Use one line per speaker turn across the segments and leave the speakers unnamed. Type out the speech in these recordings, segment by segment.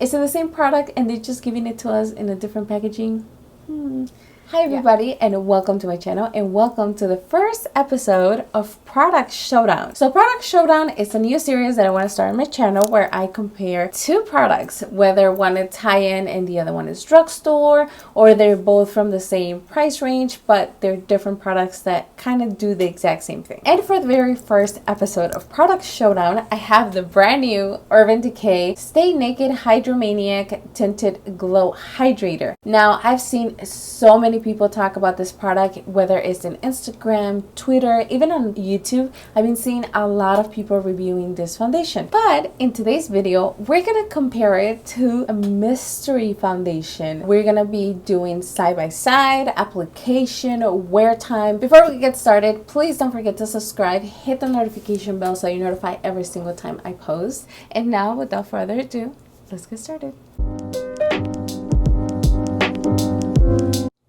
Is it the same product and they're just giving it to us in a different packaging? Hi everybody, and welcome to my channel, and welcome to the first episode of Product Showdown. So Product Showdown is a new series that I want to start on my channel where I compare two products, whether one is high-end and the other one is drugstore, or they're both from the same price range but they're different products that kind of do the exact same thing. And for the very first episode of Product Showdown, I have the brand new Urban Decay Stay Naked Hydromaniac Tinted Glow Hydrator. Now I've seen so many people talk about this product, whether it's in Instagram, Twitter, even on YouTube. I've been seeing a lot of people reviewing this foundation. But in today's video, we're gonna compare it to a mystery foundation. We're gonna be doing side-by-side application, wear time. Before we get started, please don't forget to subscribe, hit the notification bell so you're notified every single time I post. And now, without further ado, let's get started.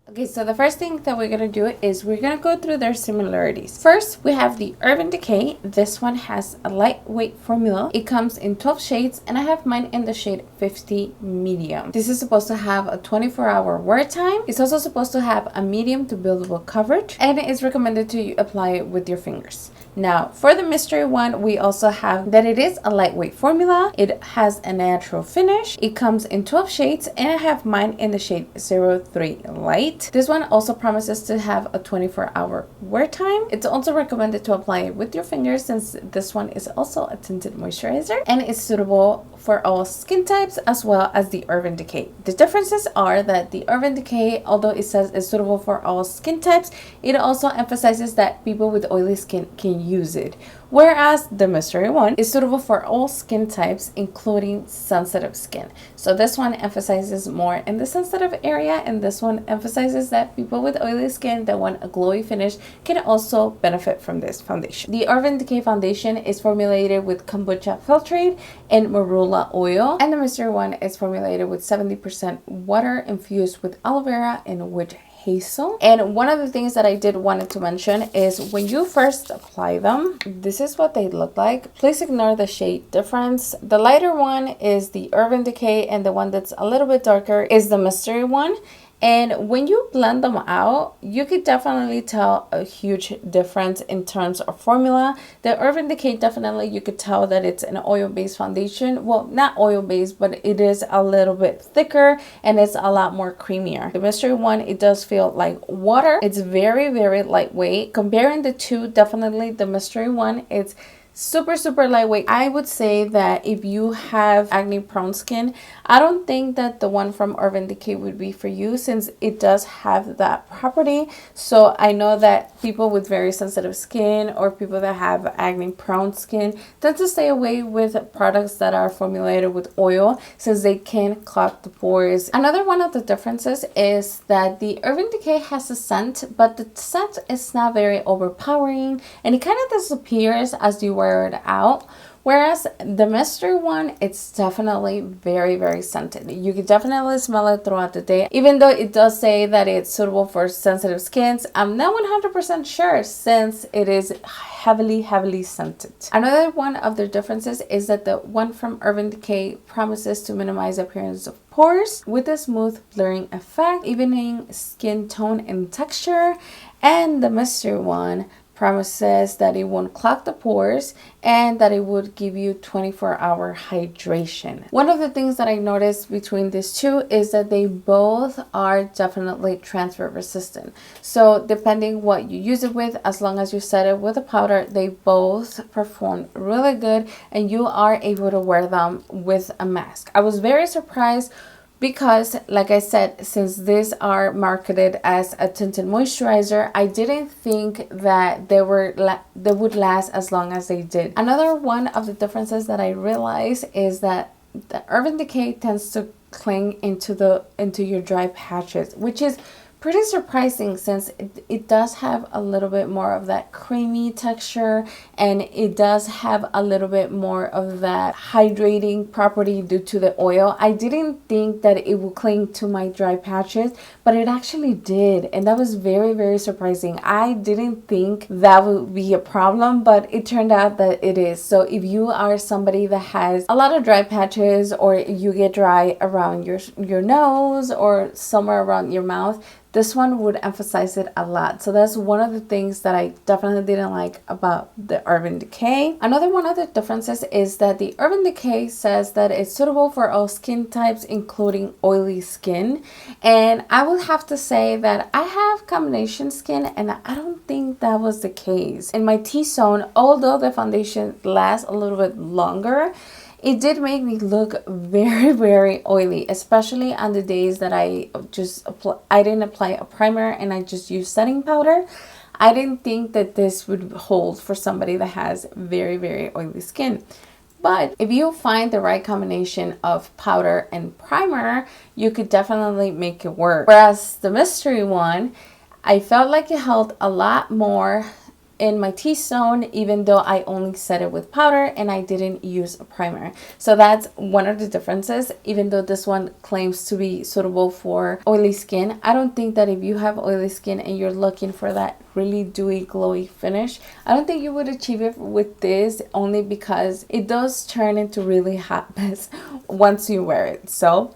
Okay, so the first thing that we're going to do is we're going to go through their similarities. First, we have the Urban Decay. This one has a lightweight formula. It comes in 12 shades, and I have mine in the shade 50 medium. This is supposed to have a 24-hour wear time. It's also supposed to have a medium to buildable coverage, and it is recommended to apply it with your fingers. Now, for the mystery one, we also have that it is a lightweight formula. It has a natural finish. It comes in 12 shades, and I have mine in the shade 03 Light. This one also promises to have a 24-hour wear time. It's also recommended to apply it with your fingers, since this one is also a tinted moisturizer and is suitable for all skin types as well as the Urban Decay. The differences are that the Urban Decay, although it says it's suitable for all skin types, it also emphasizes that people with oily skin can use it, whereas the mystery one is suitable for all skin types, including sensitive skin. So this one emphasizes more in the sensitive area, and this one emphasizes that people with oily skin that want a glowy finish can also benefit from this foundation. The Urban Decay foundation is formulated with kombucha Filtrate and Marula oil, and the mystery one is formulated with 70% water infused with aloe vera and with hazel. And one of the things that I did wanted to mention is when you first apply them, this is what they look like. Please ignore the shade difference. The lighter one is the Urban Decay, and the one that's a little bit darker is the mystery one. And when you blend them out, you could definitely tell a huge difference in terms of formula. The Urban Decay, definitely you could tell that it's an oil-based foundation. Well, not oil-based, but it is a little bit thicker and it's a lot more creamier. The mystery one, it does feel like water. It's very, very lightweight. Comparing the two, definitely the mystery one, it's super lightweight. I would say that if you have acne prone skin, I don't think that the one from Urban Decay would be for you, since it does have that property. So I know that people with very sensitive skin or people that have acne prone skin tend to stay away with products that are formulated with oil, since they can clog the pores. Another one of the differences is that the Urban Decay has a scent, but the scent is not very overpowering, and it kind of disappears as you wear it out, whereas the mystery one, it's definitely very scented. You can definitely smell it throughout the day. Even though it does say that it's suitable for sensitive skins, I'm not 100% sure, since it is heavily scented. Another one of the differences is that the one from Urban Decay promises to minimize the appearance of pores with a smooth blurring effect, evening skin tone and texture, and the mystery one promises that it won't clog the pores and that it would give you 24-hour hydration. One of the things that I noticed between these two is that they both are definitely transfer resistant. So depending what you use it with, as long as you set it with a powder, they both perform really good and you are able to wear them with a mask. I was very surprised, because like I said, since these are marketed as a tinted moisturizer, I didn't think that they would last as long as they did. Another one of the differences that I realized is that the Urban Decay tends to cling into your dry patches, which is pretty surprising since it does have a little bit more of that creamy texture, and it does have a little bit more of that hydrating property due to the oil. I didn't think that it would cling to my dry patches, but it actually did, and that was very, very surprising. I didn't think that would be a problem, but it turned out that it is. So if you are somebody that has a lot of dry patches, or you get dry around your nose or somewhere around your mouth, this one would emphasize it a lot. So that's one of the things that I definitely didn't like about the Urban Decay. Another one of the differences is that the Urban Decay says that it's suitable for all skin types, including oily skin. And I would have to say that I have combination skin, and I don't think that was the case. In my T-zone, although the foundation lasts a little bit longer, it did make me look very, very oily, especially on the days that I didn't apply a primer and I just used setting powder. I didn't think that this would hold for somebody that has very, very oily skin. But if you find the right combination of powder and primer, you could definitely make it work. Whereas the mystery one, I felt like it held a lot more in my T-zone, even though I only set it with powder and I didn't use a primer. So that's one of the differences. Even though this one claims to be suitable for oily skin, I don't think that if you have oily skin and you're looking for that really dewy, glowy finish, I don't think you would achieve it with this, only because it does turn into really hot mess once you wear it. So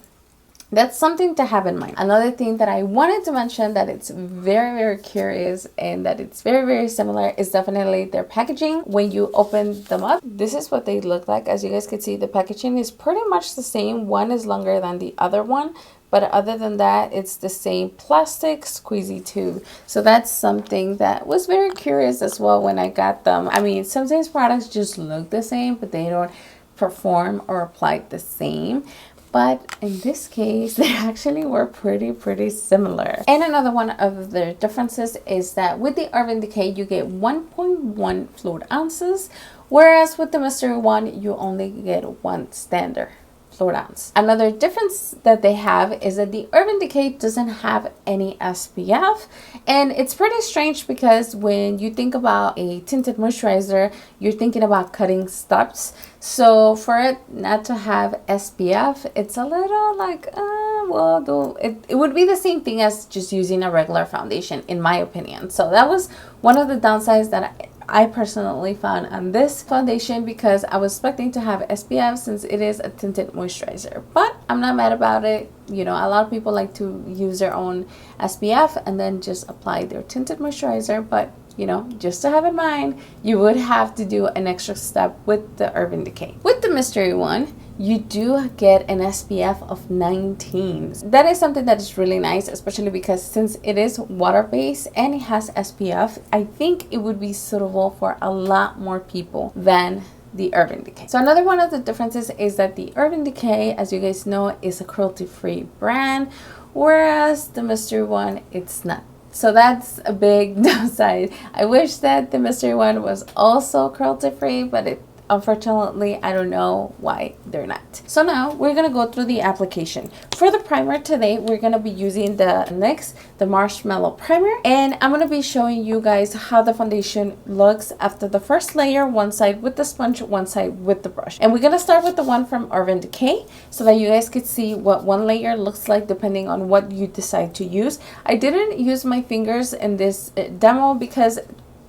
that's something to have in mind. Another thing that I wanted to mention that it's very, very curious and that it's very, very similar is definitely their packaging. When you open them up, this is what they look like. As you guys can see, the packaging is pretty much the same. One is longer than the other one, but other than that, it's the same plastic squeezy tube. So that's something that was very curious as well when I got them. I mean, sometimes products just look the same, but they don't perform or apply the same. But in this case, they actually were pretty similar. And another one of the differences is that with the Urban Decay, you get 1.1 fluid ounces, whereas with the mystery one, you only get 1 standard fluid ounce. Another difference that they have is that the Urban Decay doesn't have any SPF, and it's pretty strange because when you think about a tinted moisturizer, you're thinking about cutting steps. So for it not to have SPF, it's a little like, well, it would be the same thing as just using a regular foundation, in my opinion. So that was one of the downsides that I personally found on this foundation, because I was expecting to have SPF since it is a tinted moisturizer. But I'm not mad about it. You know, a lot of people like to use their own SPF and then just apply their tinted moisturizer. But, you know, just to have in mind, you would have to do an extra step with the Urban Decay. With the mystery one, you do get an SPF of 19. That is something that is really nice, especially because since it is water-based and it has SPF, I think it would be suitable for a lot more people than the Urban Decay. So another one of the differences is that the Urban Decay, as you guys know, is a cruelty-free brand, whereas the mystery one, it's not. So that's a big downside. I wish that the mystery one was also cruelty-free, but unfortunately, I don't know why they're not. So now we're gonna go through the application. For the primer today, we're gonna be using the NYX, the Marshmallow Primer, and I'm gonna be showing you guys how the foundation looks after the first layer, one side with the sponge, one side with the brush. And we're gonna start with the one from Urban Decay so that you guys could see what one layer looks like depending on what you decide to use. I didn't use my fingers in this demo because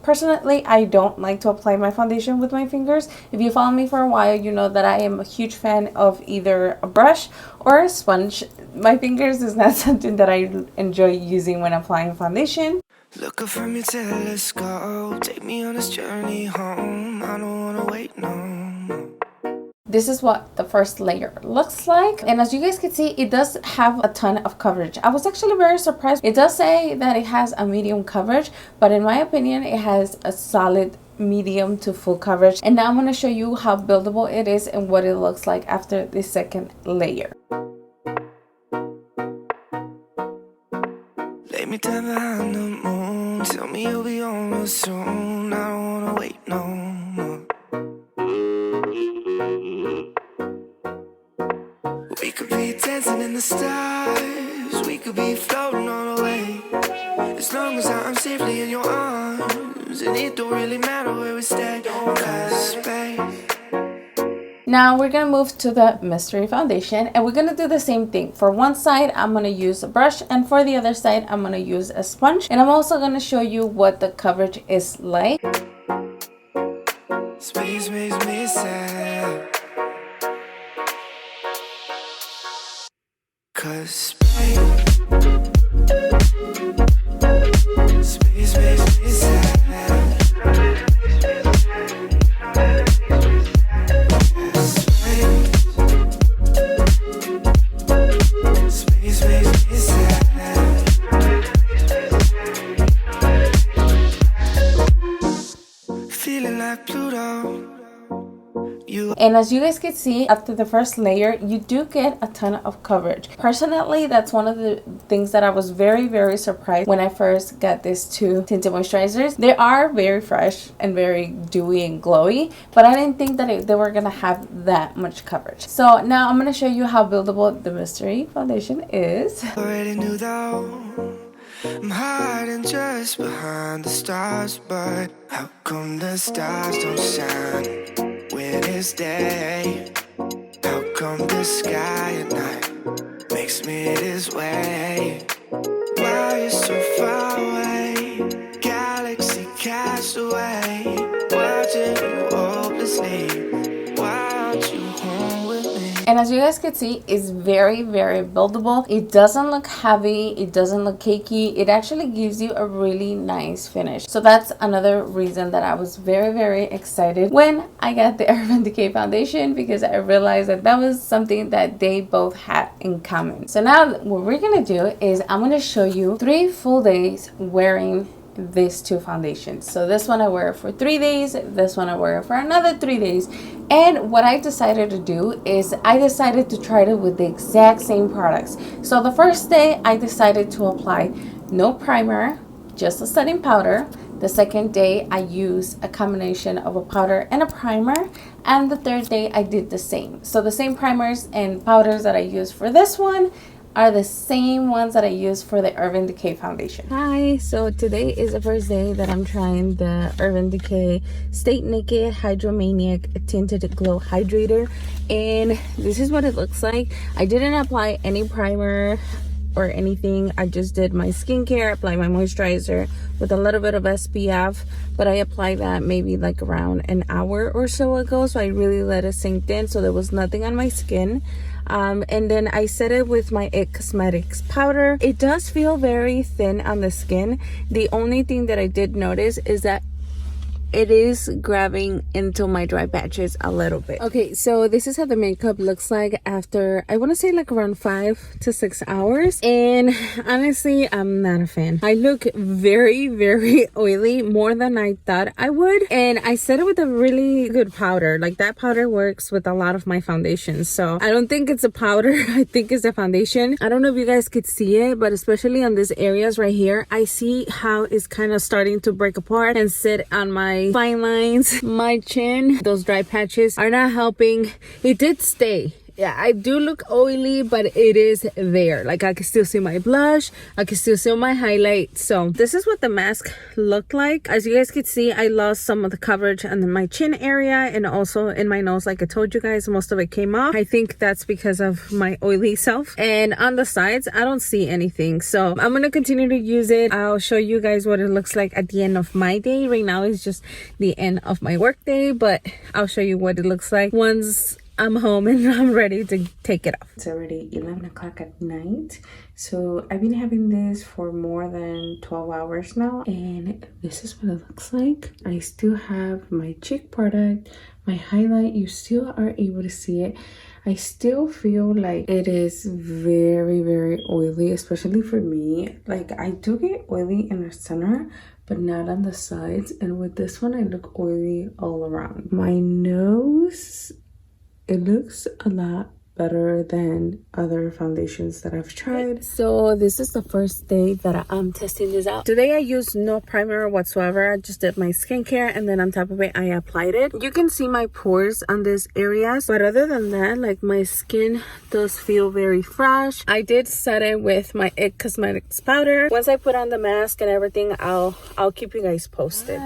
personally, I don't like to apply my foundation with my fingers. If you follow me for a while, you know that I am a huge fan of either a brush or a sponge. My fingers is not something that I enjoy using when applying foundation.
Look up from your telescope, take me on this journey home. I don't wanna wait no more.
This is what the first layer looks like, and as you guys can see, it does have a ton of coverage. I was actually very surprised. It does say that it has a medium coverage, but in my opinion, it has a solid medium to full coverage. And now I'm going to show you how buildable it is and what it looks like after the second layer.
Lay me down behind the moon, tell me you'll be on real soon. I don't wanna wait no more. We could be dancing in the stars, 'cause we could be floating on the way. As long as I'm safely in your arms, and it don't really matter where we stay, 'cause babe.
Now we're gonna move to the mystery foundation, and we're gonna do the same thing. For one side I'm gonna use a brush, and for the other side I'm gonna use a sponge, and I'm also gonna show you what the coverage is like.
Space makes me sad, 'cause babe, space makes me sad.
And as you guys can see, after the first layer, you do get a ton of coverage. Personally, that's one of the things that I was very surprised when I first got these two tinted moisturizers. They are very fresh and very dewy and glowy, but I didn't think that they were gonna have that much coverage. So now I'm gonna show you how buildable the mystery foundation is.
Already knew though, I'm hiding just behind the stars, but how come the stars don't shine when it's day? How come the sky at night makes me this way? Why you so far away? Galaxy cast away, watching you hopelessly. Why aren't you home with me?
And as you guys can see, it's very buildable. It doesn't look heavy, it doesn't look cakey. It actually gives you a really nice finish. So that's another reason that I was very excited when I got the Urban Decay foundation, because I realized that that was something that they both had in common. So now what we're gonna do is I'm gonna show you 3 full days wearing these two foundations. So this one I wear for 3 days, this one I wear for another 3 days. And what I decided to do is I decided to try it with the exact same products. So the first day I decided to apply no primer, just a setting powder. The second day I used a combination of a powder and a primer, and the third day I did the same. So the same primers and powders that I used for this one are the same ones that I use for the Urban Decay foundation. Hi, so today is the first day that I'm trying the Urban Decay Stay Naked Hydromaniac Tinted Glow Hydrator, and this is what it looks like. I didn't apply any primer or anything. I just did my skincare, applied my moisturizer with a little bit of SPF, but I applied that maybe like around an hour or so ago, so I really let it sink in, so there was nothing on my skin. And then I set it with my IT Cosmetics powder. It does feel very thin on the skin. The only thing that I did notice is that it is grabbing into my dry patches a little bit. Okay, so this is how the makeup looks like after, I want to say like around 5 to 6 hours, and honestly I'm not a fan. I look very oily, more than I thought I would, and I set it with a really good powder. Like that powder works with a lot of my foundations, so I don't think it's a powder. I think it's a foundation. I don't know if you guys could see it, but especially on these areas right here, I see how it's kind of starting to break apart and sit on my fine lines, my chin. Those dry patches are not helping. It did stay. Yeah, I do look oily, but it is there. Like I can still see my blush, I can still see my highlight. So this is what the mask looked like. As you guys can see, I lost some of the coverage on my chin area and also in my nose. Like I told you guys, most of it came off. I think that's because of my oily self. And on the sides, I don't see anything. So I'm gonna continue to use it. I'll show you guys what it looks like at the end of my day. Right now it's just the end of my work day, but I'll show you what it looks like once I'm home and I'm ready to take it off. It's already 11 o'clock at night, so I've been having this for more than 12 hours now, and this is what it looks like. I still have my cheek product, my highlight. You still are able to see it. I still feel like it is very oily, especially for me. Like I do get oily in the center, but not on the sides, and with this one I look oily all around. My nose, it looks a lot better than other foundations that I've tried. So this is the first day that I'm testing this out. Today I used no primer whatsoever. I just did my skincare, and then on top of it I applied it. You can see my pores on this area, but other than that, like, my skin does feel very fresh. I did set it with my IT Cosmetics powder. Once I put on the mask and everything, I'll keep you guys posted.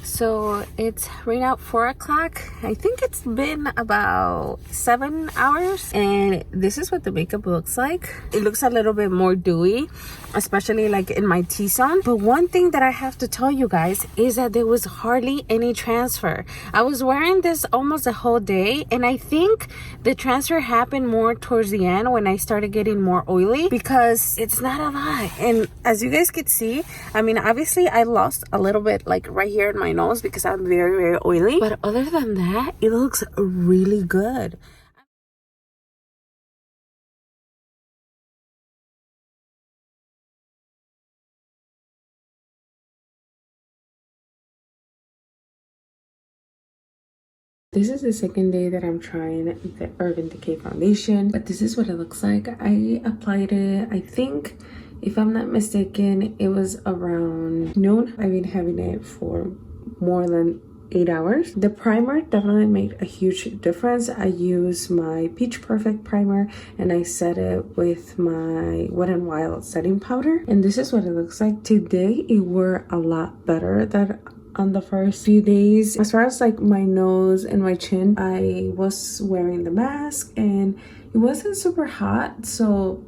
So it's right now 4 o'clock. I think it's been about 7 hours, and this is what the makeup looks like. It looks a little bit more dewy, especially like in my T-zone. But one thing that I have to tell you guys is that there was hardly any transfer. I was wearing this almost the whole day, and I think the transfer happened more towards the end when I started getting more oily, because it's not a lot. And as you guys could see, I mean, obviously I lost a little bit like right here in my nose because I'm very, very oily, but other than that, it looks really good. This is the second day that I'm trying the Urban Decay foundation, but this is what it looks like. I applied it, I think, if I'm not mistaken, it was around noon. I've been having it for more than 8 hours. The primer definitely made a huge difference. I use my Peach Perfect primer and I set it with my Wet n Wild setting powder, and this is what it looks like. Today it wore a lot better than on the first few days. As far as like my nose and my chin, I was wearing the mask and it wasn't super hot, so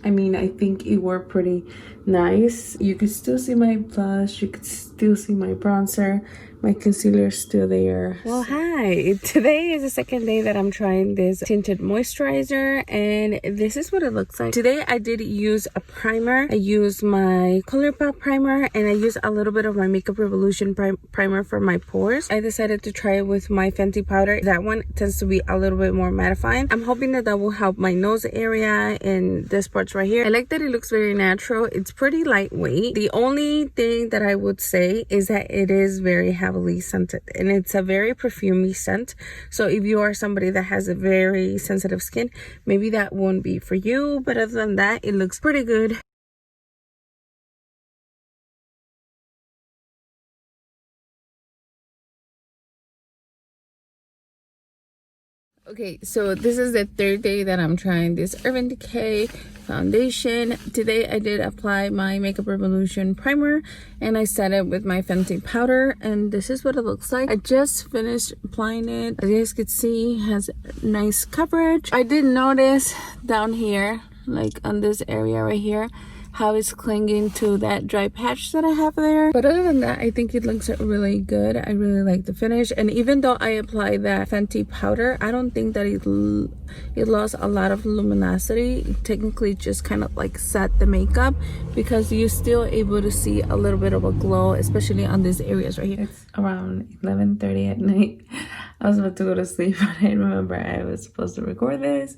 I mean, I think it worked pretty nice. You could still see my blush, you could still see my bronzer, my concealer is still there. Well, hi, today is the second day that I'm trying this tinted moisturizer, and this is what it looks like. Today I did use a primer. I used my ColourPop primer, and I used a little bit of my Makeup Revolution primer for my pores. I decided to try it with my Fenty powder. That one tends to be a little bit more mattifying. I'm hoping that that will help my nose area and this part right here. I like that it looks very natural. It's pretty lightweight. The only thing that I would say is that it is very heavily scented, and it's a very perfumey scent. So if you are somebody that has a very sensitive skin, maybe that won't be for you, but other than that, it looks pretty good. Okay, so this is the third day that I'm trying this Urban Decay foundation. Today I did apply my Makeup Revolution primer and I set it with my Fenty powder, and this is what it looks like. I just finished applying it. As you guys can see, it has nice coverage. I did notice down here, like on this area right here, how it's clinging to that dry patch that I have there. But other than that, I think it looks really good. I really like the finish, and even though I applied that Fenty powder, I don't think that it lost a lot of luminosity. It technically just kind of like set the makeup, because you're still able to see a little bit of a glow, especially on these areas right here. It's around 11:30 at night. I was about to go to sleep, but I remember I was supposed to record this.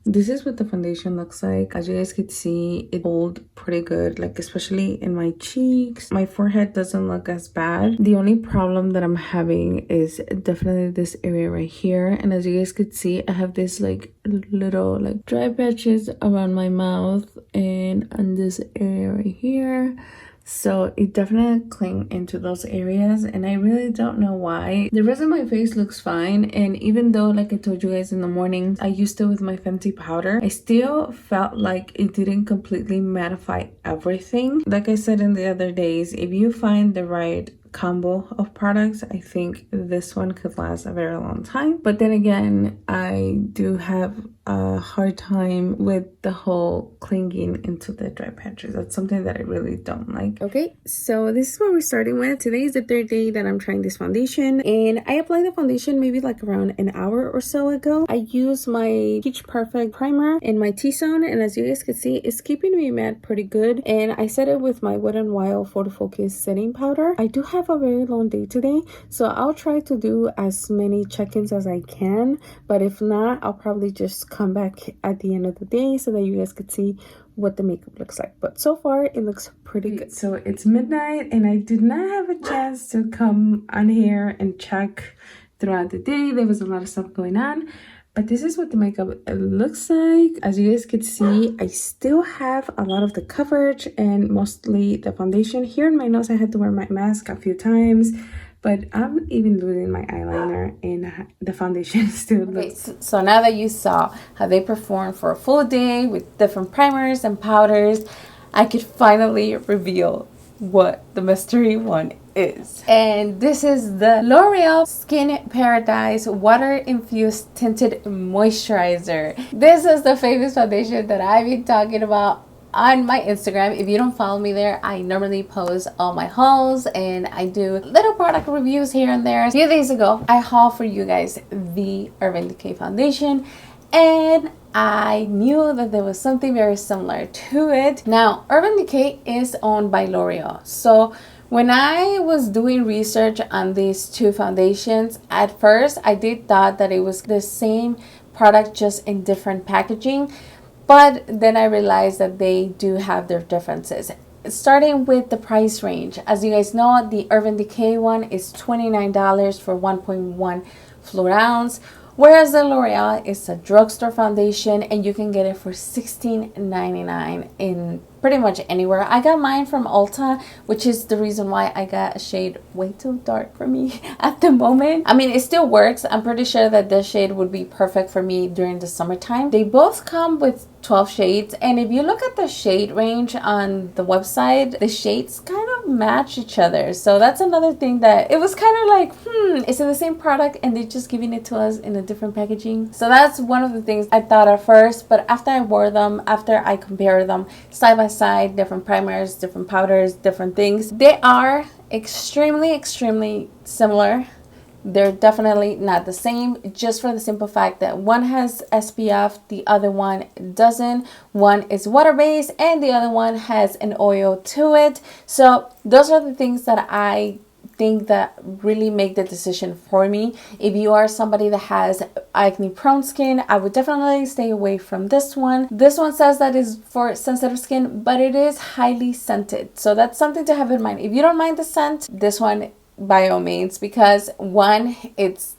This is what the foundation looks like. As you guys can see, it holds pretty good, like especially in my cheeks. My forehead doesn't look as bad. The only problem that I'm having is definitely this area right here. And as you guys could see, I have this like little like dry patches around my mouth and on this area right here. So it definitely cling into those areas, and I really don't know why. The rest of my face looks fine, and even though, like I told you guys in the morning, I used it with my Fenty powder, I still felt like it didn't completely mattify everything. Like I said in the other days, if you find the right combo of products, I think this one could last a very long time. But then again, I do have a hard time with the whole clinging into the dry patches. That's something that I really don't like. Okay, so this is what we're starting with. Today is the third day that I'm trying this foundation, and I applied the foundation maybe like around an hour or so ago. I used my Peach Perfect primer in my T-zone, and as you guys can see, it's keeping me matte pretty good. And I set it with my Wet n Wild Photo Focus setting powder. I do have a very long day today, so I'll try to do as many check-ins as I can, but if not, I'll probably just come back at the end of the day so that you guys could see what the makeup looks like. But so far it looks pretty good. So it's midnight and I did not have a chance to come on here and check throughout the day. There was a lot of stuff going on, But this is what the makeup looks like. As you guys could see, I still have a lot of the coverage and mostly the foundation. Here in my nose, I had to wear my mask a few times. But I'm even losing my eyeliner and the foundation still looks... Okay, so now that you saw how they perform for a full day with different primers and powders, I could finally reveal what the mystery one is. And this is the L'Oreal Skin Paradise Water Infused Tinted Moisturizer. This is the famous foundation that I've been talking about on my Instagram. If you don't follow me there, I normally post all my hauls and I do little product reviews here and there. A few days ago, I hauled for you guys the Urban Decay foundation, and I knew that there was something very similar to it. Now, Urban Decay is owned by L'Oreal. So when I was doing research on these two foundations, at first I did thought that it was the same product just in different packaging. But then I realized that they do have their differences. Starting with the price range. As you guys know, the Urban Decay one is $29 for 1.1 fluid ounce. Whereas the L'Oreal is a drugstore foundation and you can get it for $16.99 in pretty much anywhere. I got mine from Ulta, which is the reason why I got a shade way too dark for me at the moment. I mean, it still works. I'm pretty sure that this shade would be perfect for me during the summertime. They both come with 12 shades, and if you look at the shade range on the website, the shades kind of match each other. So that's another thing that it was kind of like, is it the same product and they're just giving it to us in a different packaging? So that's one of the things I thought at first, but after I wore them, after I compared them side by side, different primers, different powders, different things, they are extremely similar. They're definitely not the same, just for the simple fact that one has SPF, the other one doesn't. One is water-based and the other one has an oil to it. So those are the things that I think that really make the decision for me. If you are somebody that has acne prone skin, I would definitely stay away from this one. This one says that is for sensitive skin, but it is highly scented. So that's something to have in mind. If you don't mind the scent, this one by all means, because one, it's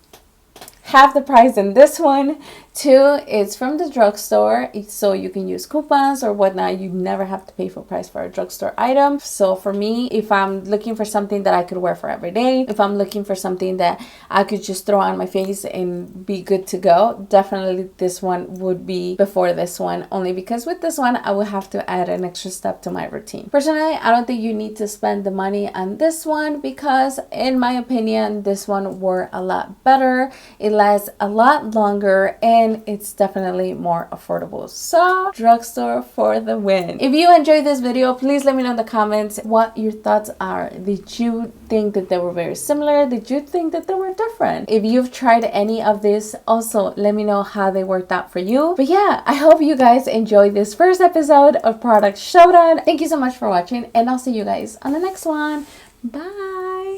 half the price than this one. Two, it's from the drugstore, so you can use coupons or whatnot. You never have to pay full price for a drugstore item. So for me, if I'm looking for something that I could wear for every day, if I'm looking for something that I could just throw on my face and be good to go, definitely this one would be before this one, only because with this one I would have to add an extra step to my routine. Personally, I don't think you need to spend the money on this one because in my opinion, this one wore a lot better. It lasts a lot longer and it's definitely more affordable. So drugstore for the win. If you enjoyed this video, please let me know in the comments what your thoughts are. Did you think that they were very similar? Did you think that they were different? If you've tried any of this, also let me know how they worked out for you. But yeah, I hope you guys enjoyed this first episode of Product Showdown. Thank you so much for watching and I'll see you guys on the next one. Bye.